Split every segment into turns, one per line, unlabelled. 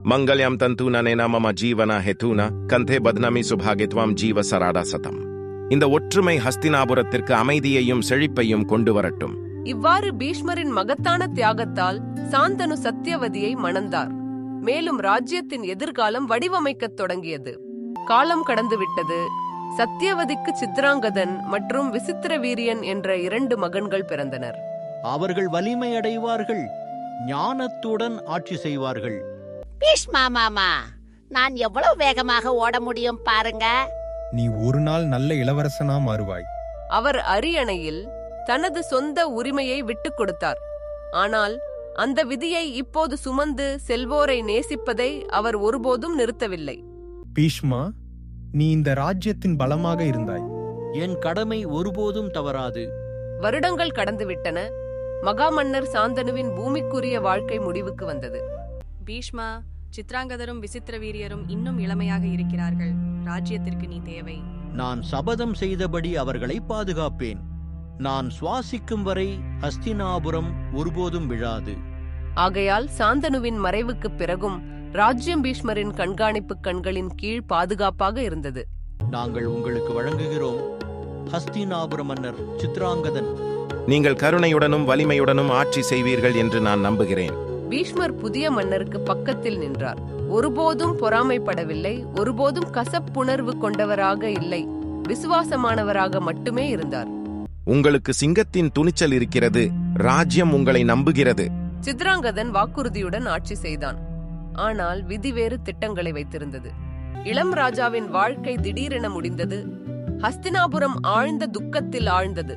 மங்கல்யம் தந்தூனனேன மம ஜீவன ஹெதூன கந்தே பத்னமி சுபாகித்வாம் ஜீவ சராடா சதம். இந்த ஒற்றுமை ஹஸ்தினாபுரத்திற்கு அமைதியையும் செழிப்பையும் கொண்டு வரட்டும்.
இவ்வாறு பீஷ்மரின் மகத்தான தியாகத்தால் சாந்தனு சத்தியவதியை மணந்தார். மேலும் ராஜ்யத்தின் எதிர்காலம் வடிவமைக்கத் தொடங்கியது. காலம் கடந்துவிட்டது. சத்தியவதிக்கு சித்ராங்கதன் மற்றும் விசித்திர வீரியன் என்ற 2 மகன்கள் பிறந்தனர்.
அவர்கள் வலிமை அடைவார்கள், ஞானத்துடன் ஆட்சி செய்வார்கள்.
பீஷ்மா மாமா, நான் எவ்வளவு வேகமாக ஓட முடியும் பாருங்க.
நீ ஒரு நாள் நல்ல இளவரசனா மாறுவாய்.
அவர் அரியணையில் தனது சொந்த உரிமையை விட்டுக் கொடுத்தார். ஆனால் அந்த விதியை இப்போது சுமந்து செல்வோரை நேசிப்பதை அவர் ஒருபோதும் நிறுத்தவில்லை.
பீஷ்மா, நீ இந்த ராஜ்யத்தின் பலமாக இருந்தாய்.
என் கடமை ஒருபோதும் தவறாது.
வருடங்கள் கடந்துவிட்டன. மகாமன்னர் சாந்தனுவின் பூமிக்குரிய வாழ்க்கை முடிவுக்கு வந்தது.
பீஷ்மா, சித்ராங்கதரும் விசித்திர வீரியரும் இன்னும் இளமையாக இருக்கிறார்கள். ராஜ்யத்திற்கு நீ தேவை.
நான் சபதம் செய்தபடி அவர்களை பாதுகாப்பேன். நான் சுவாசிக்கும் வரை ஹஸ்தினாபுரம் ஒருபோதும் விழாது.
ஆகையால் சாந்தனுவின் மறைவுக்குப் பிறகும் ராஜ்யம் பீஷ்மரின் கண்காணிப்பு கண்களின் கீழ் பாதுகாப்பாக இருந்தது.
நாங்கள் உங்களுக்கு வழங்குகிறோம் ஹஸ்தினாபுர மன்னர் சித்ராங்கதன்.
நீங்கள் கருணையுடனும் வலிமையுடனும் ஆட்சி செய்வீர்கள் என்று நான் நம்புகிறேன்.
பீஷ்மர் புதிய மன்னருக்கு பக்கத்தில் நின்றார். ஒருபோதும் பொறாமைப்படவில்லை, ஒருபோதும் கசப்புணர்வு கொண்டவராக இல்லை, விசுவாசமானவராக மட்டுமே இருந்தார்.
உங்களுக்கு சிங்கத்தின் துணிச்சல் இருக்கிறது. ராஜ்யம் உங்களை நம்புகிறது.
சித்ராங்கதன் வாக்குறுதியுடன் ஆட்சி செய்தான். ஆனால் விதி வேறு திட்டங்களை வைத்திருந்தது. இளம் ராஜாவின் வாழ்க்கை திடீரென முடிந்தது. ஹஸ்தினாபுரம் ஆழ்ந்த துக்கத்தில் ஆழ்ந்தது.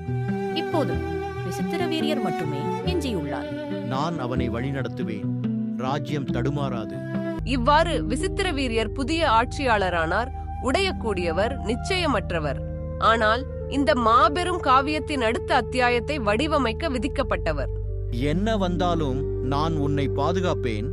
இப்போது விசித்திர வீரியர் மட்டுமே எஞ்சியுள்ளார்.
நான் அவனை வழிநடத்துவேன். ராஜ்யம் தடுமாறாது.
இவ்வாறு விசித்திர வீரியர் புதிய ஆட்சியாளரானார். உடையக்கூடியவர், நிச்சயமற்றவர். ஆனால் இந்த மாபெரும் காவியத்தின் அடுத்த அத்தியாயத்தை வடிவமைக்க விதிக்கப்பட்டவர்.
என்ன வந்தாலும் நான் உன்னை பாதுகாப்பேன்.